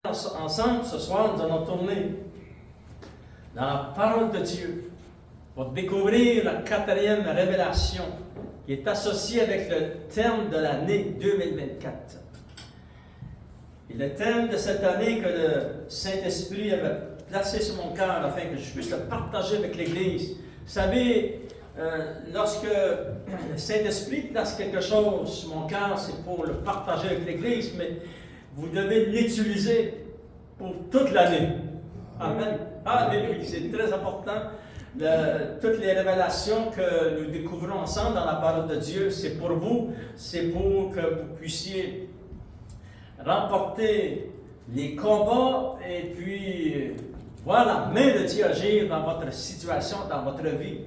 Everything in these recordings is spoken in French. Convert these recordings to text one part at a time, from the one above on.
Ensemble, ce soir, nous allons tourner dans la parole de Dieu pour découvrir la quatrième révélation qui est associée avec le thème de l'année 2024. Et le thème de cette année que le Saint-Esprit avait placé sur mon cœur afin que je puisse le partager avec l'Église. Vous savez, lorsque le Saint-Esprit place quelque chose sur mon cœur, c'est pour le partager avec l'Église, mais vous devez l'utiliser pour toute l'année. Amen. Alléluia. C'est très important. Toutes les révélations que nous découvrons ensemble dans la parole de Dieu, c'est pour vous. C'est pour que vous puissiez remporter les combats et puis voir la main de Dieu agir dans votre situation, dans votre vie.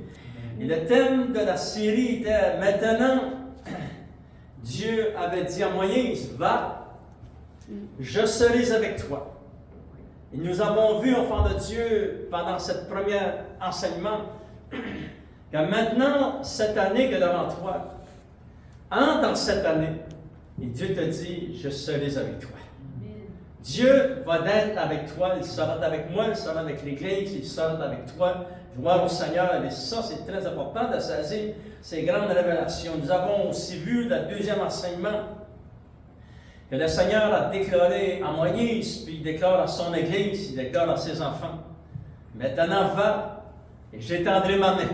Et le thème de la série était maintenant, Dieu avait dit à Moïse, va, je serai avec toi. Et nous avons vu, enfants de Dieu, pendant cette première enseignement, que maintenant, cette année que devant toi, entre dans cette année, et Dieu te dit, je serai avec toi. Dieu va être avec toi, il sera avec moi, il sera avec l'Église, il sera avec toi. Gloire au Seigneur. Et ça, c'est très important de saisir ces grandes révélations. Nous avons aussi vu le deuxième enseignement que le Seigneur a déclaré à Moïse, puis il déclare à son Église, il déclare à ses enfants. Maintenant, va, et j'étendrai ma main.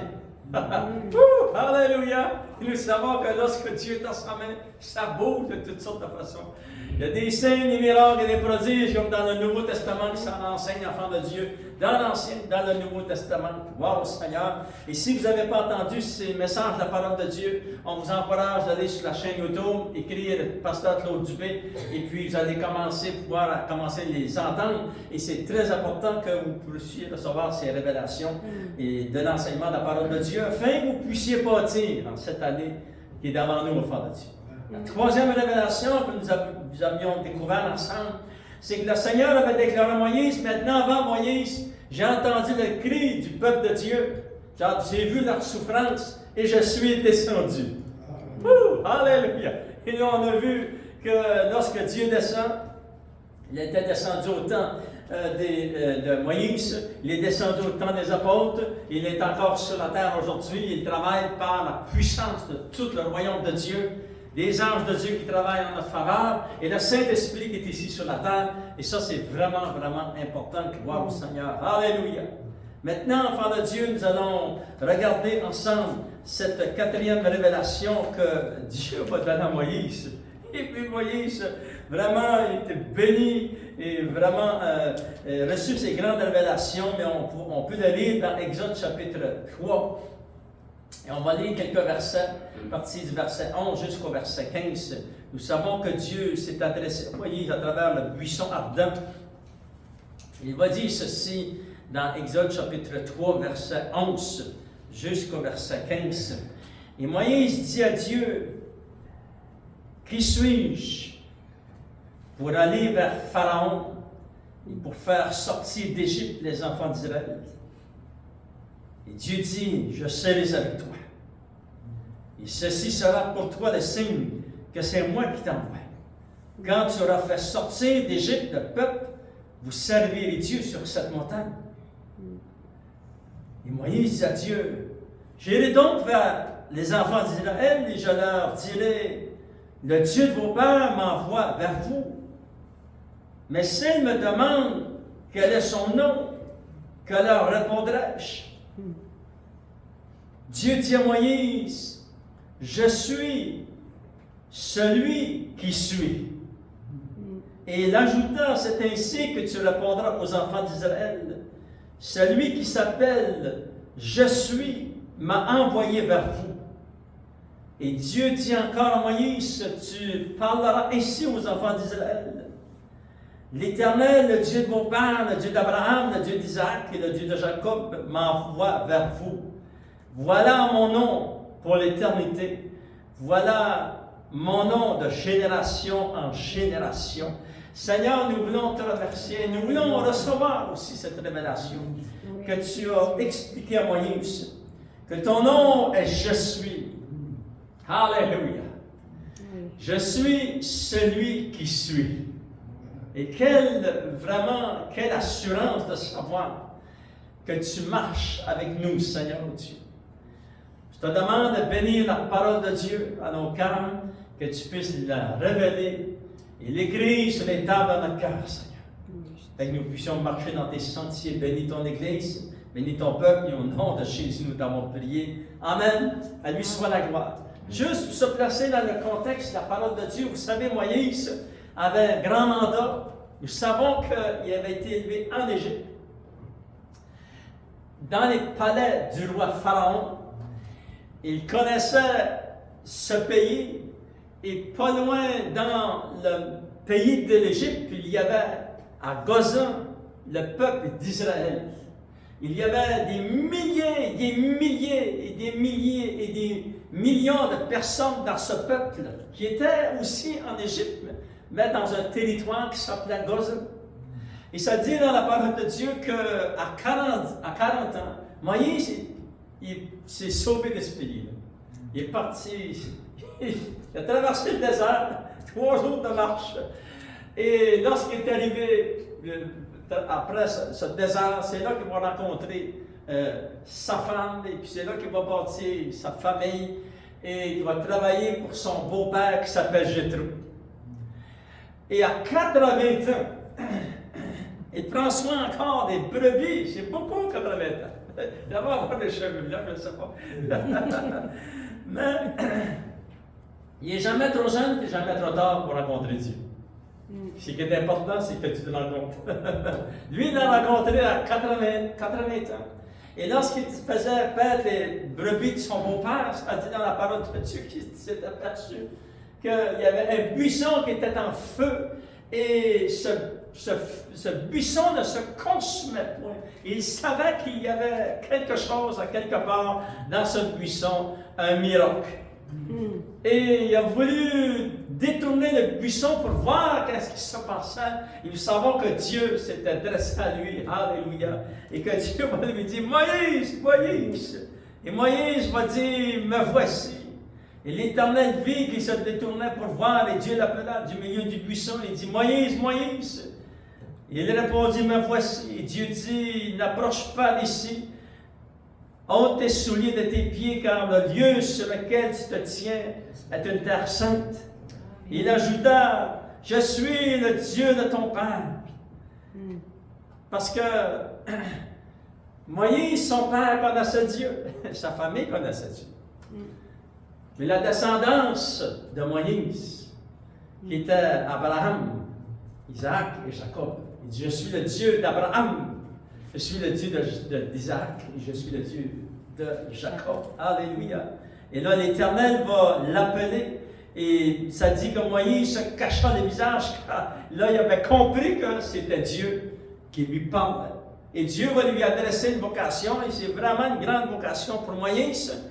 Alléluia! Nous savons que lorsque Dieu est à sa main, ça bouge de toutes sortes de façons. Il y a des signes, des miracles et des prodiges, comme dans le Nouveau Testament, qui s'en enseignent, enfants de Dieu, dans l'Ancien, dans le Nouveau Testament. Gloire au Seigneur. Et si vous n'avez pas entendu ces messages de la parole de Dieu, on vous encourage d'aller sur la chaîne YouTube, écrire Pasteur Claude Dubé, et puis vous allez pouvoir commencer à les entendre. Et c'est très important que vous puissiez recevoir ces révélations et de l'enseignement de la parole de Dieu, afin que vous puissiez bâtir dans cette année qui est devant nous, enfants de Dieu. La troisième révélation que nous avions découvert ensemble, c'est que le Seigneur avait déclaré à Moïse, maintenant avant Moïse, j'ai entendu le cri du peuple de Dieu, j'ai vu leur souffrance et je suis descendu. Alléluia! Et là on a vu que lorsque Dieu descend, il était descendu au temps de Moïse, il est descendu au temps des apôtres, il est encore sur la terre aujourd'hui, il travaille par la puissance de tout le royaume de Dieu, des anges de Dieu qui travaillent en notre faveur, et le Saint-Esprit qui est ici sur la terre, et ça c'est vraiment, vraiment important, gloire au Seigneur. Alléluia! Maintenant, enfants de Dieu, nous allons regarder ensemble cette quatrième révélation que Dieu va donner à Moïse. Et puis Moïse, vraiment, il était béni et vraiment reçu ces grandes révélations, mais on peut le lire dans Exode chapitre 3. Et on va lire quelques versets, à partir du verset 11 jusqu'au verset 15. Nous savons que Dieu s'est adressé à Moïse à travers le buisson ardent. Il va dire ceci dans Exode chapitre 3, verset 11 jusqu'au verset 15. Et Moïse dit à Dieu, qui suis-je pour aller vers Pharaon et pour faire sortir d'Égypte les enfants d'Israël? Et Dieu dit, je serai avec toi. Et ceci sera pour toi le signe que c'est moi qui t'envoie. Quand tu auras fait sortir d'Égypte le peuple, vous servirez Dieu sur cette montagne. Et Moïse dit à Dieu, j'irai donc vers les enfants d'Israël et je leur dirai, le Dieu de vos pères m'envoie vers vous. Mais s'ils me demandent quel est son nom, que leur répondrai-je? Dieu dit à Moïse, je suis celui qui suis. Et il ajouta, c'est ainsi que tu répondras aux enfants d'Israël. Celui qui s'appelle je suis m'a envoyé vers vous. Et Dieu dit encore à Moïse, tu parleras ainsi aux enfants d'Israël. L'Éternel, le Dieu de vos pères, le Dieu d'Abraham, le Dieu d'Isaac et le Dieu de Jacob m'envoie vers vous. Voilà mon nom pour l'éternité. Voilà mon nom de génération en génération. Seigneur, nous voulons te remercier. Nous voulons recevoir aussi cette révélation que tu as expliquée à Moïse. Que ton nom est je suis. Alléluia. Je suis celui qui suis. Et quelle assurance de savoir que tu marches avec nous, Seigneur Dieu. Je te demande de bénir la parole de Dieu à nos cœurs, que tu puisses la révéler et l'écrire sur les tables de notre cœur, Seigneur. Et que nous puissions marcher dans tes sentiers. Bénis ton Église, bénis ton peuple, et au nom de Jésus, nous t'avons prié. Amen. À lui soit la gloire. Juste pour se placer dans le contexte de la parole de Dieu, vous savez, Moïse avait un grand mandat. Nous savons qu'il avait été élevé en Égypte, dans les palais du roi Pharaon. Il connaissait ce pays, et pas loin dans le pays de l'Égypte, il y avait à Gozan le peuple d'Israël. Il y avait des milliers, des milliers et des milliers et des millions de personnes dans ce peuple qui étaient aussi en Égypte, mais dans un territoire qui s'appelait Gozan. Et ça dit dans la parole de Dieu qu'à 40 ans, Moïse il s'est sauvé de ce pays-là. Il est parti, il a traversé le désert, 3 jours de marche. Et lorsqu'il est arrivé après ce désert, c'est là qu'il va rencontrer sa femme, et puis c'est là qu'il va bâtir sa famille, et il va travailler pour son beau-père qui s'appelle Jéthro. Et à 80 ans, il prend soin encore des brebis, c'est beaucoup 80 ans. Il va avoir des cheveux blancs, je ne sais pas. Mais il n'est jamais trop jeune, et jamais trop tard pour rencontrer Dieu. Ce qui est important, c'est que tu te rencontres. Lui, il l'a rencontré à 80 ans. Et lorsqu'il faisait paître les brebis de son beau-père, ça dit dans la parole de Dieu qu'il s'est aperçu qu'il y avait un buisson qui était en feu. Et ce buisson ne se consumait point. Il savait qu'il y avait quelque chose à quelque part dans ce buisson, un miracle. Et il a voulu détourner le buisson pour voir qu'est-ce qui se passait. Et nous savons que Dieu s'est adressé à lui, alléluia, et que Dieu va lui dire, Moïse, Moïse. Et Moïse va dire, me voici. Et l'Éternel vit qu'il se détournait pour voir, et Dieu l'appela du milieu du buisson, et il dit, Moïse, Moïse. Et il répondit, me voici. Et Dieu dit, n'approche pas d'ici. Ôte tes souliers de tes pieds, car le lieu sur lequel tu te tiens est une terre sainte. Il ajouta, je suis le Dieu de ton père. Parce que Moïse, son père, connaissait Dieu. Sa famille connaissait Dieu. Mais la descendance de Moïse, qui était Abraham, Isaac et Jacob, il dit, je suis le Dieu d'Abraham. Je suis le Dieu d'Isaac et je suis le Dieu de Jacob. Alléluia. Et là, l'Éternel va l'appeler. Et ça dit que Moïse se cacha le visage, car là, il avait compris que c'était Dieu qui lui parlait. Et Dieu va lui adresser une vocation, et c'est vraiment une grande vocation pour Moïse.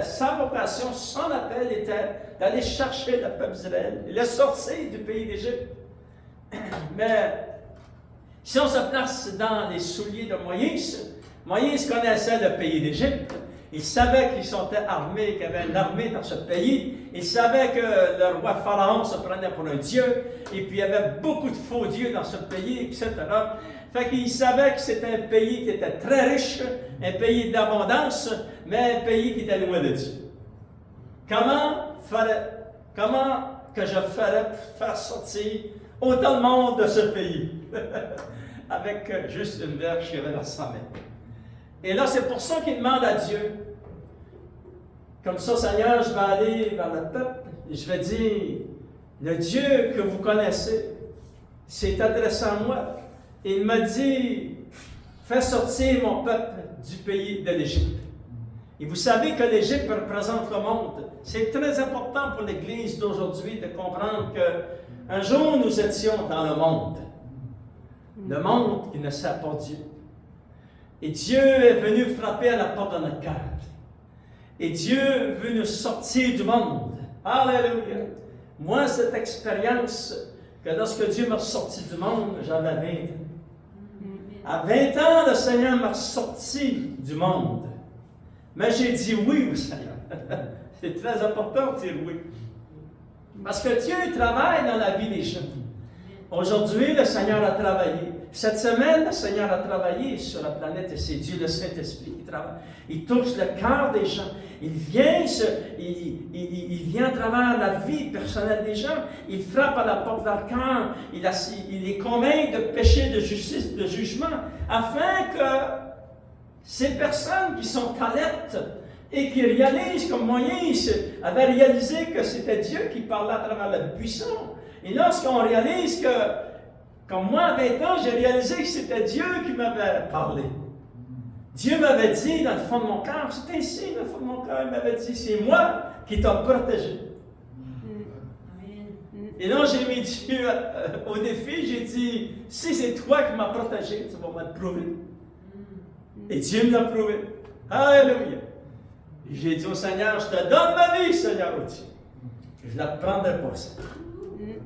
Sa vocation, son appel était d'aller chercher le peuple d'Israël, le sortir du pays d'Égypte. Mais si on se place dans les souliers de Moïse, Moïse connaissait le pays d'Égypte. Il savait qu'ils sont armés, qu'il y avait une armée dans ce pays. Il savait que le roi Pharaon se prenait pour un dieu. Et puis il y avait beaucoup de faux dieux dans ce pays, etc. Fait qu'il savait que c'était un pays qui était très riche, un pays d'abondance, mais un pays qui était loin de Dieu. Comment que je ferais pour faire sortir autant de monde de ce pays? Avec juste une verge qui avait dans sa main. Et là, c'est pour ça qu'il demande à Dieu, comme ça, Seigneur, je vais aller vers le peuple, et je vais dire, le Dieu que vous connaissez s'est adressé à moi, et il m'a dit, fais sortir mon peuple du pays de l'Égypte. Et vous savez que l'Égypte représente le monde. C'est très important pour l'Église d'aujourd'hui de comprendre qu'un jour, nous étions dans le monde qui ne sait pas Dieu. Et Dieu est venu frapper à la porte de notre cœur. Et Dieu veut nous sortir du monde. Alléluia! Moi, cette expérience, que lorsque Dieu m'a sorti du monde, j'avais 20 ans. À 20 ans, le Seigneur m'a sorti du monde. Mais j'ai dit oui au Seigneur. C'est très important de dire oui. Parce que Dieu travaille dans la vie des gens. Aujourd'hui, le Seigneur a travaillé. Cette semaine, le Seigneur a travaillé sur la planète et c'est Dieu, le Saint-Esprit, qui travaille. Il touche le cœur des gens. Il vient à travers la vie personnelle des gens. Il frappe à la porte de leur cœur. Il les convainc de péché, de justice, de jugement, afin que ces personnes qui sont alertes et qui réalisent, comme Moïse avait réalisé que c'était Dieu qui parlait à travers le buisson. Et lorsqu'on réalise que, comme moi à 20 ans, j'ai réalisé que c'était Dieu qui m'avait parlé. Dieu m'avait dit dans le fond de mon cœur, c'était ici, dans le fond de mon cœur, il m'avait dit, c'est moi qui t'ai protégé. Et là, j'ai mis Dieu au défi, j'ai dit, si c'est toi qui m'as protégé, tu vas me le prouver. Et Dieu me l'a prouvé. Alléluia. J'ai dit au Seigneur, je te donne ma vie, Seigneur, au-dessus. Je ne la prendrai pas, ça.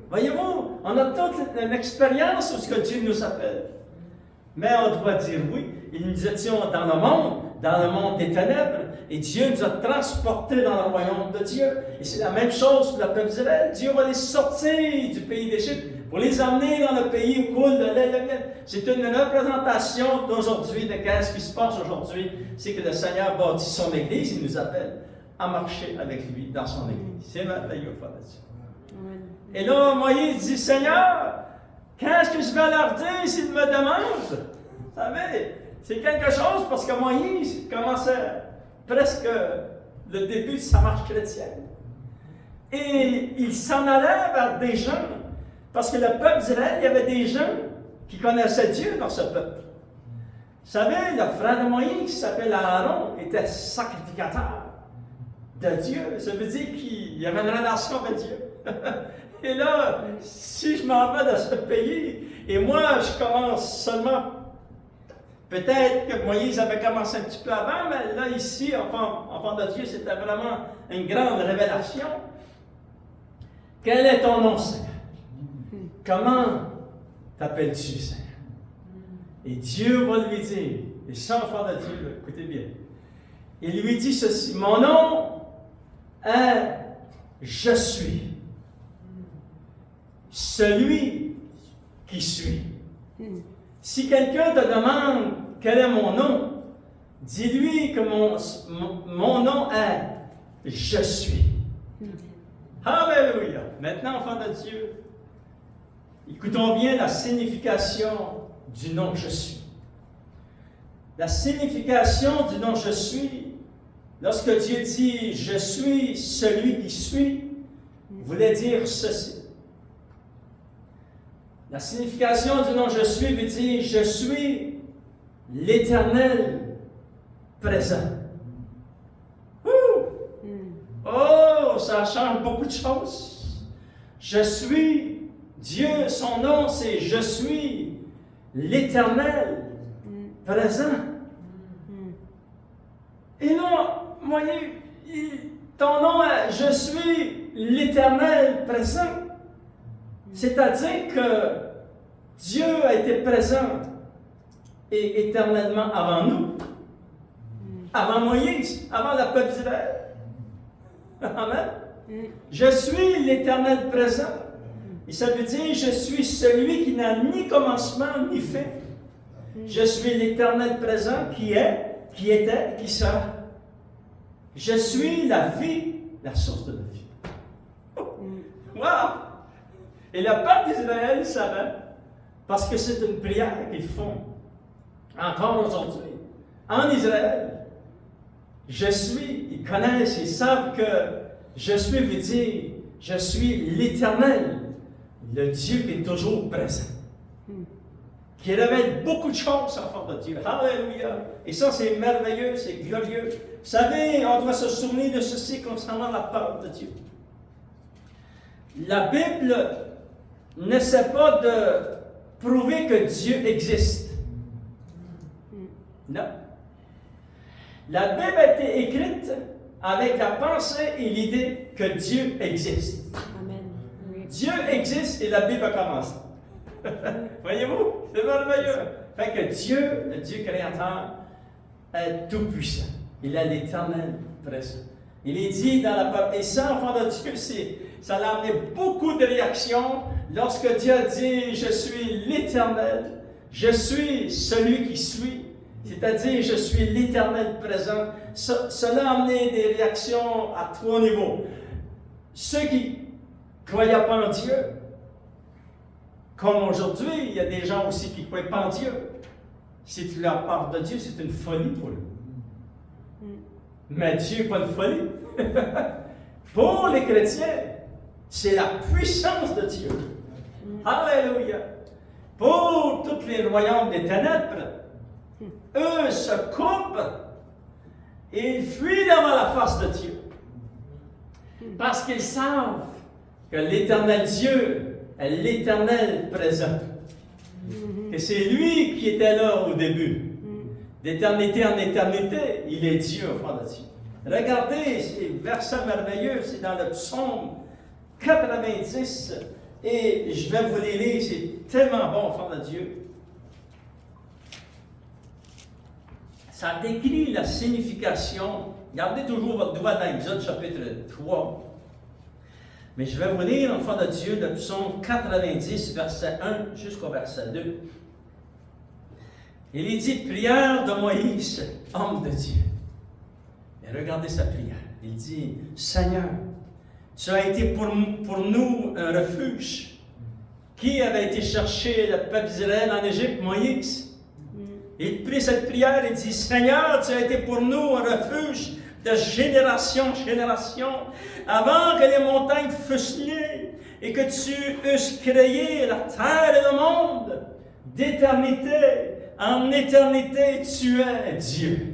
Voyez-vous, on a toute une expérience où ce que Dieu nous appelle. Mais on doit dire oui. Et nous étions dans le monde des ténèbres, et Dieu nous a transportés dans le royaume de Dieu. Et c'est la même chose pour le peuple d'Israël. Dieu va les sortir du pays d'Égypte pour les emmener dans le pays où coule le lait et le miel. C'est une représentation d'aujourd'hui, de ce qui se passe aujourd'hui. C'est que le Seigneur bâtit son Église, il nous appelle à marcher avec lui dans son Église. C'est merveilleux, Frère Dieu. Et là, Moïse dit, Seigneur, qu'est-ce que je vais leur dire s'ils me demandent? Vous savez, c'est quelque chose parce que Moïse commençait presque le début de sa marche chrétienne. Et il s'en allait vers des gens, parce que le peuple d'Israël, il y avait des gens qui connaissaient Dieu dans ce peuple. Vous savez, le frère de Moïse, qui s'appelle Aaron, était sacrificateur de Dieu. Ça veut dire qu'il y avait une relation avec Dieu. Et là, si je m'en vais dans ce pays, et moi, je commence seulement, peut-être que Moïse avait commencé un petit peu avant, mais là, ici, enfant de Dieu, c'était vraiment une grande révélation. Quel est ton nom, Seigneur? Comment t'appelles-tu, Seigneur? Et Dieu va lui dire, et ça, enfant de Dieu, écoutez bien, il lui dit ceci, mon nom est Je suis. Celui qui suis. Si quelqu'un te demande quel est mon nom, dis-lui que mon nom est Je suis. Alléluia. Maintenant, enfant de Dieu, écoutons bien la signification du nom Je suis. La signification du nom Je suis, lorsque Dieu dit Je suis celui qui suis, voulait dire ceci. La signification du nom Je suis veut dire Je suis l'Éternel présent. Oh, ça change beaucoup de choses. Je suis Dieu, son nom c'est Je suis l'Éternel présent. Et là, voyez, ton nom est Je suis l'Éternel présent. C'est-à-dire que Dieu a été présent et éternellement avant nous, avant Moïse, avant la peuple d'Israël. Amen. Je suis l'Éternel présent. Et ça veut dire, je suis celui qui n'a ni commencement ni fin. Je suis l'Éternel présent qui est, qui était, qui sera. Je suis la vie, la source de la vie. Wow! Et le peuple d'Israël savait, parce que c'est une prière qu'ils font encore aujourd'hui, en Israël. Je suis, ils connaissent, ils savent que je suis veut dire, je suis l'Éternel, le Dieu qui est toujours présent, qui révèle beaucoup de choses en forme de Dieu. Alléluia! Et ça, c'est merveilleux, c'est glorieux. Vous savez, on doit se souvenir de ceci concernant la parole de Dieu. La Bible n'essaie pas de prouver que Dieu existe. Non. La Bible a été écrite avec la pensée et l'idée que Dieu existe. Amen. Oui. Dieu existe et la Bible a commencé. Voyez-vous? C'est merveilleux. Fait que Dieu, le Dieu créateur, est tout-puissant. Il est l'Éternel présent. Il est dit dans la parole, et ça, enfant de Dieu, ça a amené beaucoup de réactions lorsque Dieu a dit « Je suis l'Éternel », je suis celui qui suis, c'est-à-dire je suis l'Éternel présent. Cela a amené des réactions à 3 niveaux. Ceux qui ne croyaient pas en Dieu, comme aujourd'hui, il y a des gens aussi qui ne croient pas en Dieu. Si tu leur parles de Dieu, c'est une folie pour eux. Mais Dieu n'est pas une folie. Pour les chrétiens, c'est la puissance de Dieu. Alléluia. Pour tous les royaumes des ténèbres, eux se coupent et ils fuient devant la face de Dieu. Parce qu'ils savent que l'Éternel Dieu est l'Éternel présent. Que c'est lui qui était là au début. D'éternité en éternité, il est Dieu au fond de Dieu. Regardez ces versets merveilleux, c'est dans le psaume 90, et je vais vous les lire, c'est tellement bon au fond de Dieu. Ça décrit la signification. Gardez toujours votre doigt dans Exode chapitre 3. Mais je vais vous lire en fond de Dieu le psaume 90, verset 1 jusqu'au verset 2. Il est dit, prière de Moïse, homme de Dieu. Et regardez sa prière. Il dit, Seigneur, tu as été pour nous un refuge. Qui avait été chercher le peuple d'Israël en Égypte? Moïse. Il prie cette prière et dit, Seigneur, tu as été pour nous un refuge de génération en génération, avant que les montagnes fussent liées et que tu eusses créé la terre et le monde. D'éternité en éternité, tu es Dieu.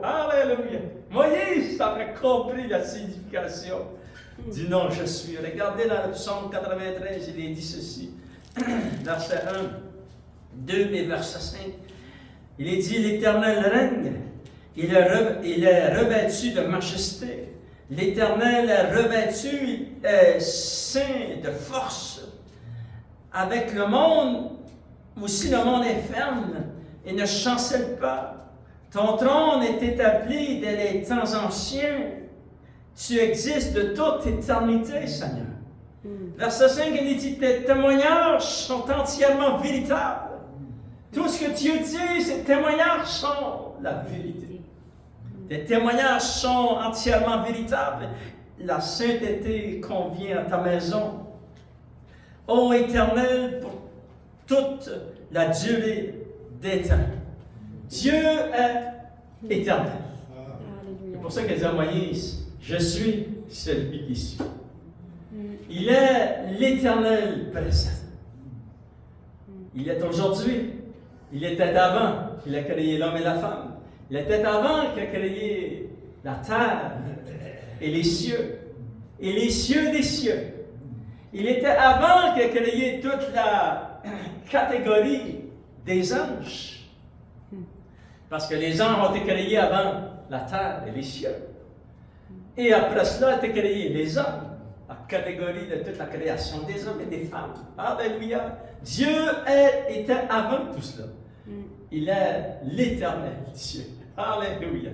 Alléluia. Moïse avait compris la signification du nom je suis. Regardez dans le psaume 93, il est dit ceci, verset 1, 2 et verset 5. Il est dit, l'Éternel règne, il est revêtu de majesté. L'Éternel est revêtu, est saint de force. Avec le monde, aussi le monde est ferme et ne chancelle pas. Ton trône est établi dès les temps anciens. Tu existes de toute éternité, Seigneur. Verset 5, il dit, tes témoignages sont entièrement véritables. Tout ce que Dieu dit, ces témoignages sont la vérité. Tes témoignages sont entièrement véritables. La sainteté convient à ta maison. Ô Éternel, pour toute la durée des temps. Dieu est éternel. C'est pour ça qu'il dit à Moïse, je suis celui qui suis. Il est l'Éternel présent. Il est aujourd'hui. Il était avant qu'il a créé l'homme et la femme. Il était avant qu'il a créé la terre et les cieux. Et les cieux des cieux. Il était avant qu'il a créé toute la catégorie des anges. Parce que les anges ont été créés avant la terre et les cieux. Et après cela, ont été créés les hommes, la catégorie de toute la création des hommes et des femmes. Alléluia. Dieu était avant tout cela. Il est l'Éternel Dieu. Alléluia.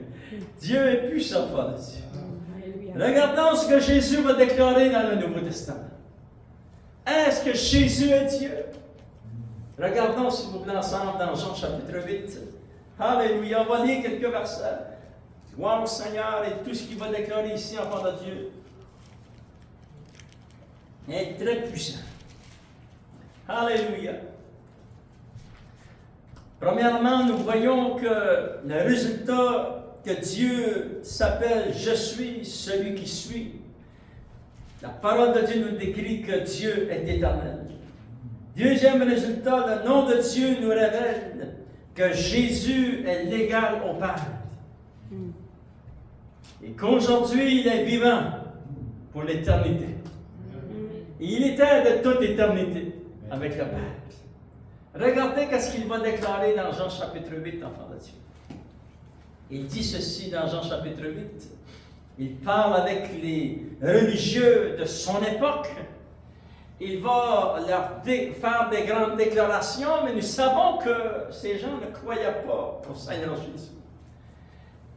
Dieu est puissant, Frère Dieu. Regardons ce que Jésus va déclarer dans le Nouveau Testament. Est-ce que Jésus est Dieu? Regardons, s'il vous plaît, ensemble dans Jean chapitre 8. Alléluia. On va lire quelques versets. Gloire au Seigneur et tout ce qu'il va déclarer ici, enfant de Dieu, est très puissant. Alléluia. Premièrement, nous voyons que le résultat que Dieu s'appelle « Je suis celui qui suis ». La parole de Dieu nous décrit que Dieu est éternel. Deuxième résultat, le nom de Dieu nous révèle que Jésus est l'égal au Père. Et qu'aujourd'hui, il est vivant pour l'éternité. Il était de toute éternité avec le Père. Regardez ce qu'il va déclarer dans Jean chapitre 8, enfant de Dieu. Il dit ceci dans Jean chapitre 8. Il parle avec les religieux de son époque. Il va leur faire des grandes déclarations, mais nous savons que ces gens ne croyaient pas au Seigneur Jésus.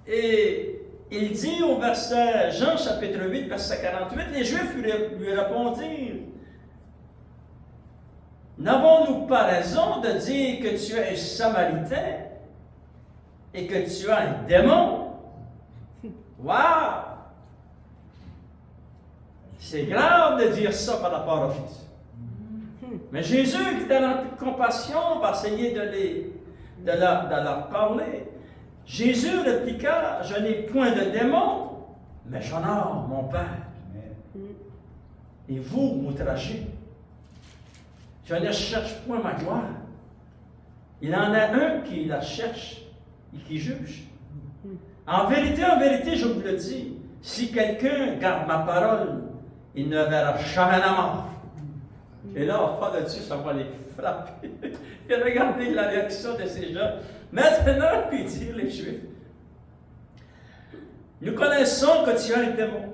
Et il dit au verset, Jean chapitre 8, verset 48, les Juifs lui répondirent, n'avons-nous pas raison de dire que tu es un Samaritain et que tu as un démon? Waouh! C'est grave de dire ça par rapport au Jésus. Mais Jésus, qui était rempli de compassion, va essayer de leur parler. Jésus répliqua, je n'ai point de démon, mais j'honore mon Père. Et vous m'outragez. Je ne cherche point ma gloire. Il en a un qui la cherche et qui juge. En vérité, je vous le dis, si quelqu'un garde ma parole, il ne verra jamais la mort. Et là, au fond de Dieu, ça va les frapper. Et regardez la réaction de ces gens. Maintenant, puis dire les Juifs, nous connaissons que tu as un démon.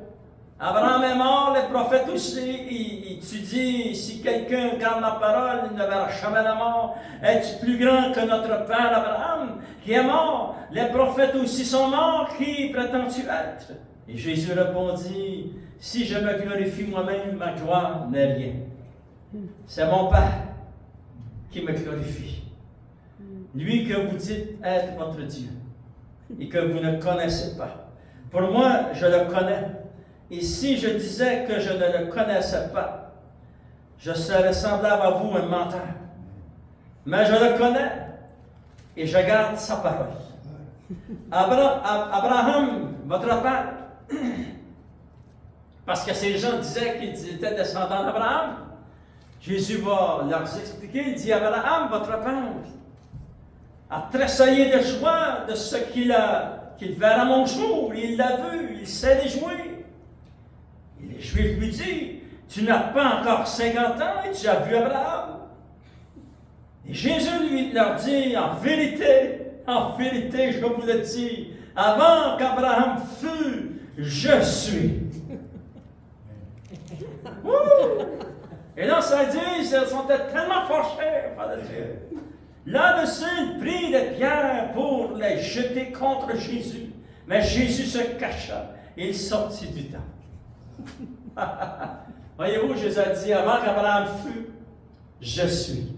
Abraham est mort, les prophètes aussi, et tu dis, si quelqu'un garde ma parole, il ne verra jamais la mort. Es-tu plus grand que notre père Abraham, qui est mort? Les prophètes aussi sont morts, qui prétends-tu être? Et Jésus répondit, si je me glorifie moi-même, ma gloire n'est rien. C'est mon Père qui me glorifie. Lui que vous dites être votre Dieu, et que vous ne connaissez pas. Pour moi, je le connais. Et si je disais que je ne le connaissais pas, je serais semblable à vous, un menteur. Mais je le connais et je garde sa parole. Abraham, votre père, parce que ces gens disaient qu'ils étaient descendants d'Abraham, Jésus va leur expliquer, il dit, Abraham, votre père, a tressaillé de joie de ce qu'il verra mon jour. Il l'a vu, il s'est réjoui. Et les Juifs lui disent, tu n'as pas encore 50 ans et tu as vu Abraham. Et Jésus leur dit, en vérité, je vous le dis, avant qu'Abraham fût, je suis. Et là, ça dit, ils sont tellement fâchés, Frère de Dieu. Là-dessus, il prit des pierres pour les jeter contre Jésus. Mais Jésus se cacha et il sortit du temple. Voyez-vous, Jésus a dit, avant qu'Abraham fût, je suis.